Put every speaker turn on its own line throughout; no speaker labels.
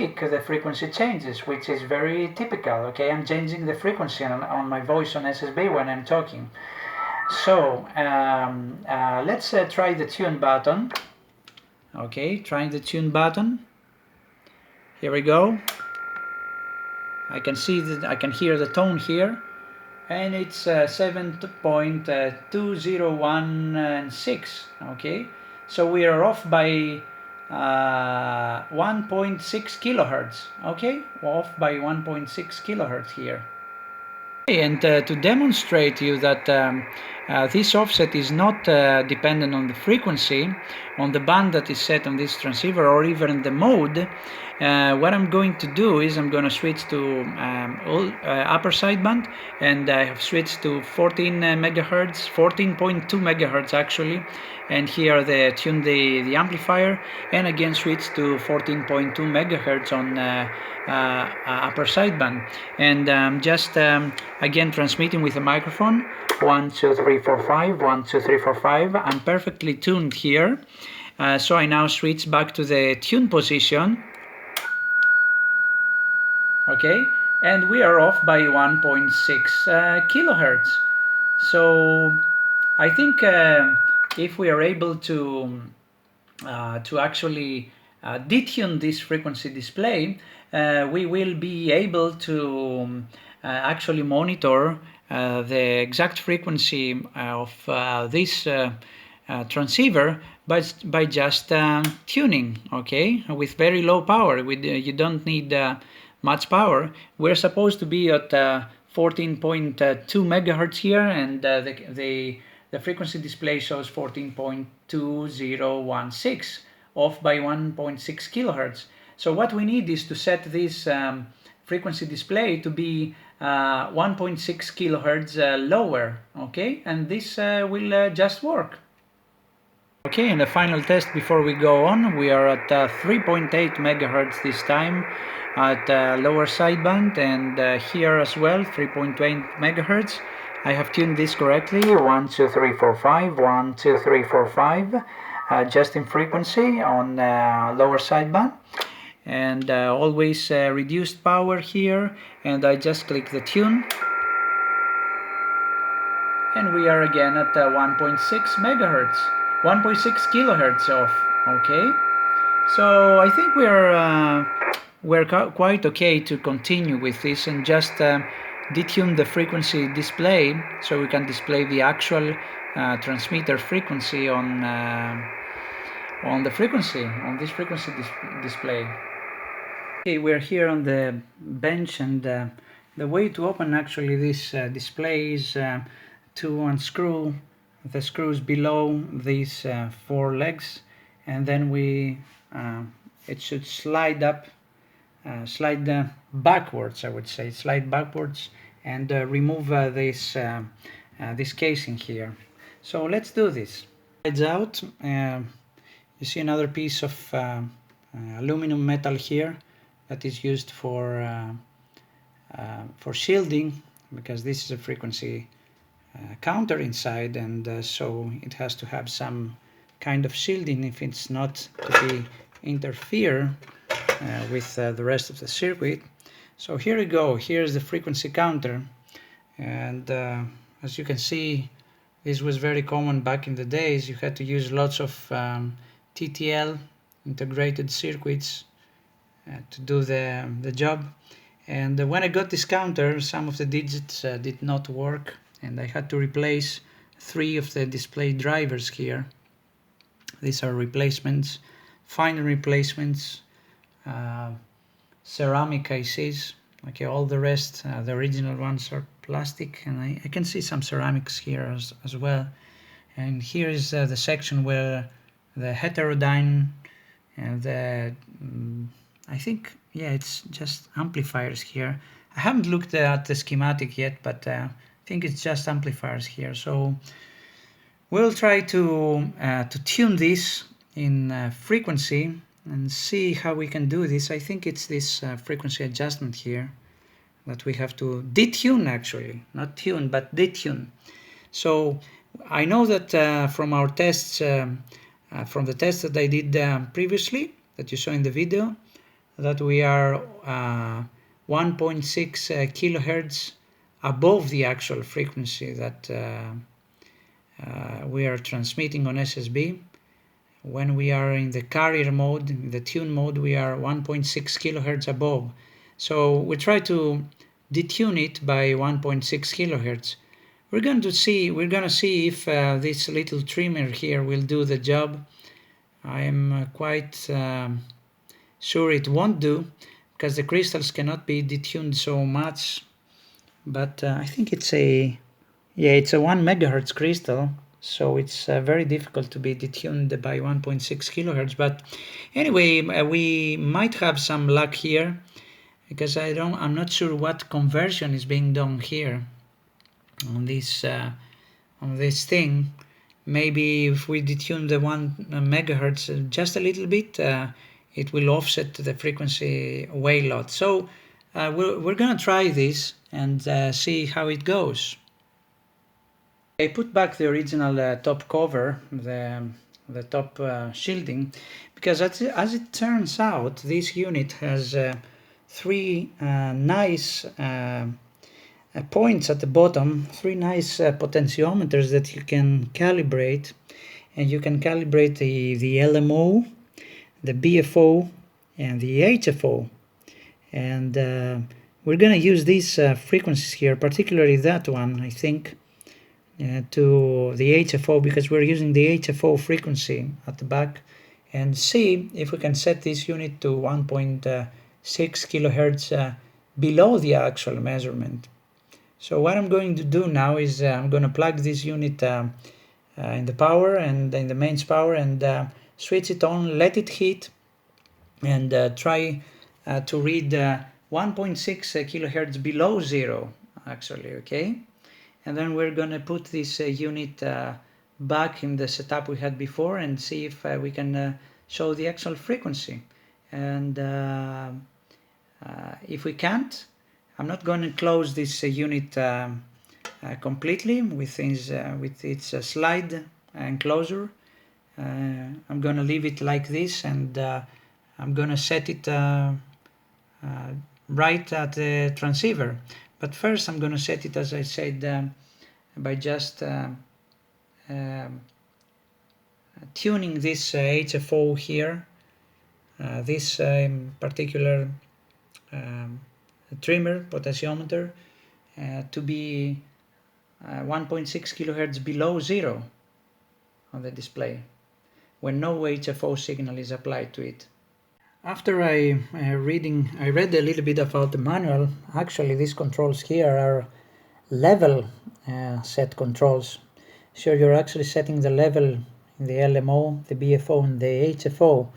the frequency changes, which is very typical. Okay, I'm changing the frequency on my voice on SSB when I'm talking. So let's try the tune button. Okay, trying the tune button. Here we go. I can see that I can hear the tone here, and it's 7.2016. Okay, so we are off by 1.6 kilohertz. Okay, off by 1.6 kilohertz here. And to demonstrate you that this offset is not dependent on the frequency, on the band that is set on this transceiver, or even the mode, what I'm going to do is I'm going to switch to upper sideband, and I have switched to 14 megahertz, 14.2 megahertz actually, and here tune the amplifier, and again switch to 14.2 megahertz on upper sideband, and just again transmitting with a microphone 1 2 3 4 5 1 2 3 4 5. I'm perfectly tuned here, so I now switch back to the tune position. Okay, and we are off by 1.6 kilohertz. So I think if we are able to actually detune this frequency display, we will be able to actually monitor the exact frequency of this transceiver by just tuning, okay, with very low power. You don't need much power. We're supposed to be at 14.2 megahertz here, and the frequency display shows 14.2016, off by 1.6 kilohertz. So what we need is to set this frequency display to be 1.6 kilohertz lower, okay, and this will just work. Okay, in the final test before we go on, we are at 3.8 megahertz this time at lower sideband, and here as well 3.8 megahertz. I have tuned this correctly, 1 2 3 4 5 1 2 3 4 5, just in frequency on lower sideband, and always reduced power here, and I just click the tune, and we are again at 1.6 megahertz, 1.6 kilohertz off. Okay, so I think we're quite okay to continue with this and just detune the frequency display, so we can display the actual transmitter frequency on the frequency, on this frequency display. Okay, we're here on the bench, and the way to open actually this display is to unscrew the screws below these 4 legs, and then it should slide up, slide backwards, I would say, slide backwards, and remove this casing here. So let's do this. Slides out. You see another piece of aluminum metal here that is used for shielding, because this is a frequency counter inside, and so it has to have some kind of shielding if it's not to be interfere with the rest of the circuit. So here we go. Here's the frequency counter, and as you can see, this was very common back in the days. You had to use lots of TTL, integrated circuits, to do the job. And when I got this counter, some of the digits did not work, and I had to replace 3 of the display drivers here. These are replacements, fine replacements, ceramic ICs. Okay, all the rest, the original ones are plastic, and I can see some ceramics here as well. And here is the section where the heterodyne and the I think, yeah, it's just amplifiers here. I haven't looked at the schematic yet, but I think it's just amplifiers here. So we'll try to tune this in frequency and see how we can do this. I think it's this frequency adjustment here that we have to detune, actually, not tune, but detune. So I know that from our tests, from the tests that I did previously, that you saw in the video, that we are 1.6 kilohertz above the actual frequency that we are transmitting on SSB. When we are in the carrier mode, in the tune mode, we are 1.6 kilohertz above. So we try to detune it by 1.6 kilohertz. We're going to see if this little trimmer here will do the job. I am quite sure it won't do, because the crystals cannot be detuned so much. But I think it's a 1 megahertz crystal, so it's very difficult to be detuned by 1.6 kilohertz. But anyway, we might have some luck here, because I'm not sure what conversion is being done here on this thing. Maybe if we detune the 1 megahertz just a little bit, it will offset the frequency way a lot. So we're gonna try this and see how it goes. I put back the original top cover, the top shielding, because as it turns out, this unit has three nice points at the bottom, three nice potentiometers that you can calibrate, and you can calibrate the LMO, the BFO, and the HFO. And we're going to use these frequencies here, particularly that one, I think, to the HFO, because we're using the HFO frequency at the back, and see if we can set this unit to 1.6 kilohertz below the actual measurement. So what I'm going to do now is I'm going to plug this unit in the power and in the mains power, and switch it on, let it heat, and try to read 1.6 kilohertz below zero, actually, okay? And then we're going to put this unit back in the setup we had before, and see if we can show the actual frequency. And if we can't, I'm not going to close this unit completely with its slide enclosure. I'm going to leave it like this, and I'm going to set it right at the transceiver. But first I'm going to set it, as I said, by just tuning this HFO here, this particular trimmer potentiometer, to be 1.6 kilohertz below zero on the display, when no HFO signal is applied to it. After I read a little bit about the manual. Actually, these controls here are level set controls. So you're actually setting the level in the LMO, the BFO, and the HFO.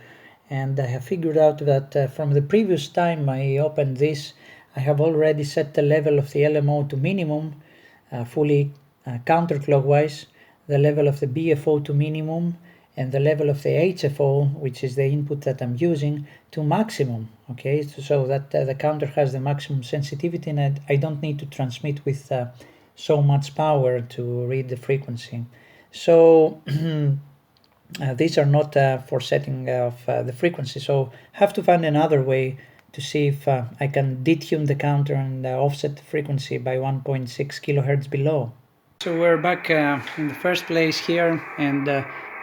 And I have figured out that from the previous time I opened this, I have already set the level of the LMO to minimum, fully counterclockwise, the level of the BFO to minimum, and the level of the HFO, which is the input that I'm using, to maximum, okay, so that the counter has the maximum sensitivity, and I don't need to transmit with so much power to read the frequency. So these are not for setting of the frequency, so have to find another way to see if I can detune the counter and offset the frequency by 1.6 kilohertz below. So we're back in the first place here, and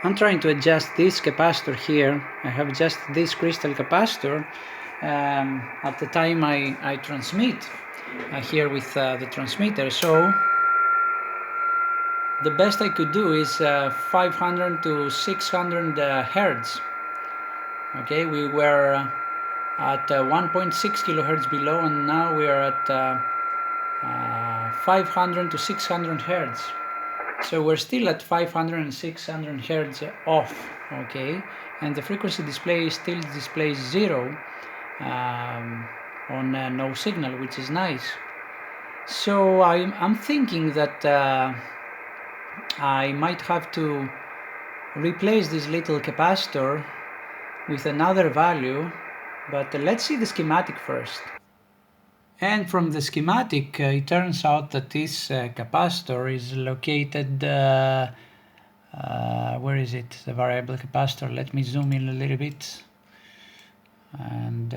I'm trying to adjust this capacitor here. I have just this crystal capacitor at the time I transmit here with the transmitter. So the best I could do is 500 to 600 hertz. Okay, we were at 1.6 kilohertz below, and now we are at 500 to 600 hertz. So we're still at 500 and 600 hertz off, okay? And the frequency display still displays zero on no signal, which is nice. So I'm thinking that I might have to replace this little capacitor with another value, but let's see the schematic first. And from the schematic, it turns out that this capacitor is located, where is it, the variable capacitor? Let me zoom in a little bit. And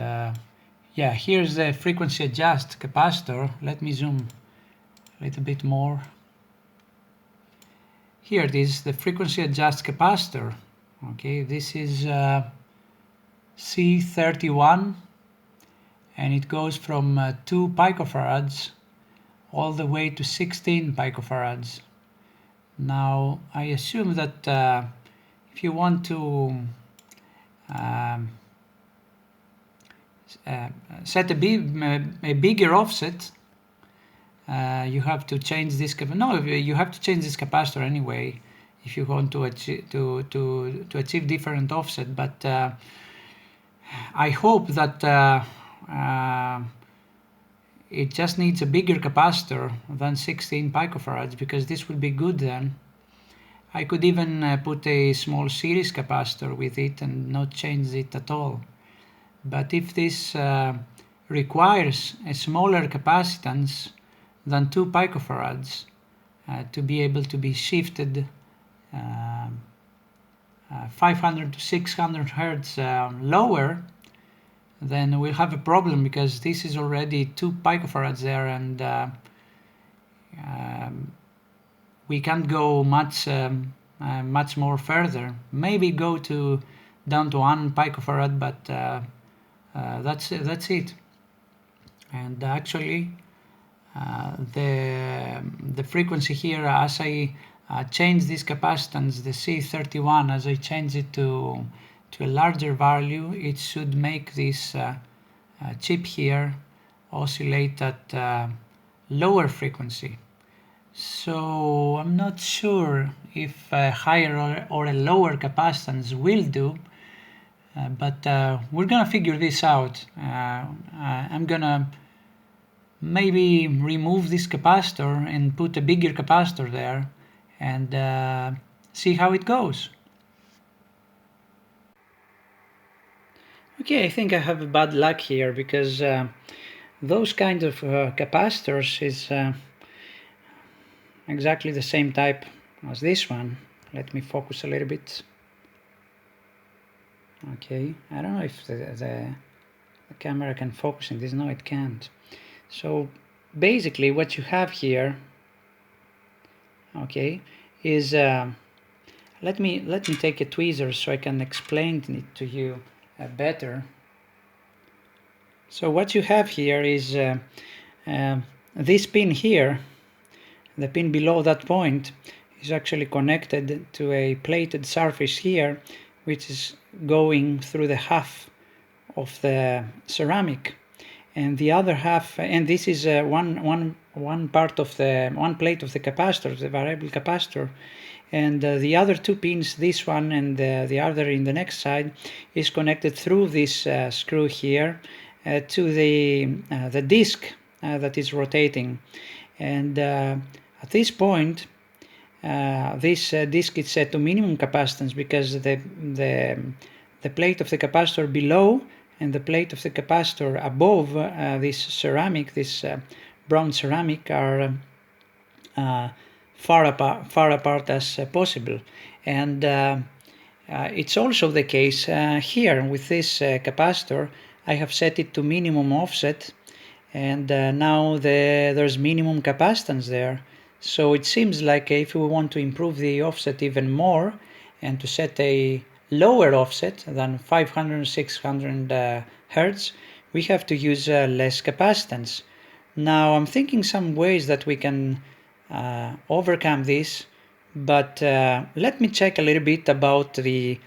yeah, here's the frequency adjust capacitor. Let me zoom a little bit more. Here it is, the frequency adjust capacitor. Okay, this is C31, and it goes from 2 picofarads all the way to 16 picofarads. Now I assume that if you want to set a bigger offset, you have to change this. You have to change this capacitor anyway if you want to achieve different offset. But I hope that it just needs a bigger capacitor than 16 picofarads, because this will be good then. I could even put a small series capacitor with it and not change it at all. But if this requires a smaller capacitance than 2 picofarads to be able to be shifted 500 to 600 Hertz lower, then we'll have a problem, because this is already 2 picofarads there, and we can't go much more further. Maybe go down to 1 picofarad, but that's it. And actually the frequency here, as I change this capacitance, the C31, as I change it to a larger value, it should make this chip here oscillate at lower frequency. So I'm not sure if a higher or a lower capacitance will do, but we're gonna figure this out. I'm gonna maybe remove this capacitor and put a bigger capacitor there and see how it goes. Okay, I think I have a bad luck here, because those kind of capacitors is exactly the same type as this one. Let me focus a little bit. Okay, I don't know if the camera can focus in this. No, it can't. So basically what you have here, okay, is let me take a tweezer so I can explain it to you better. So what you have here is this pin here, the pin below that point, is actually connected to a plated surface here, which is going through the half of the ceramic, and the other half, and this is one part of the one plate of the capacitor, the variable capacitor, and the other two pins, this one and the other in the next side, is connected through this screw here to the disc that is rotating. And at this point, this disc is set to minimum capacitance, because the plate of the capacitor below and the plate of the capacitor above this ceramic, this brown ceramic, are far apart as possible. And it's also the case here with this capacitor. I have set it to minimum offset, and now there's minimum capacitance there. So it seems like if we want to improve the offset even more and to set a lower offset than 500 600 Hertz, we have to use less capacitance. Now I'm thinking some ways that we can overcome this, but let me check a little bit about the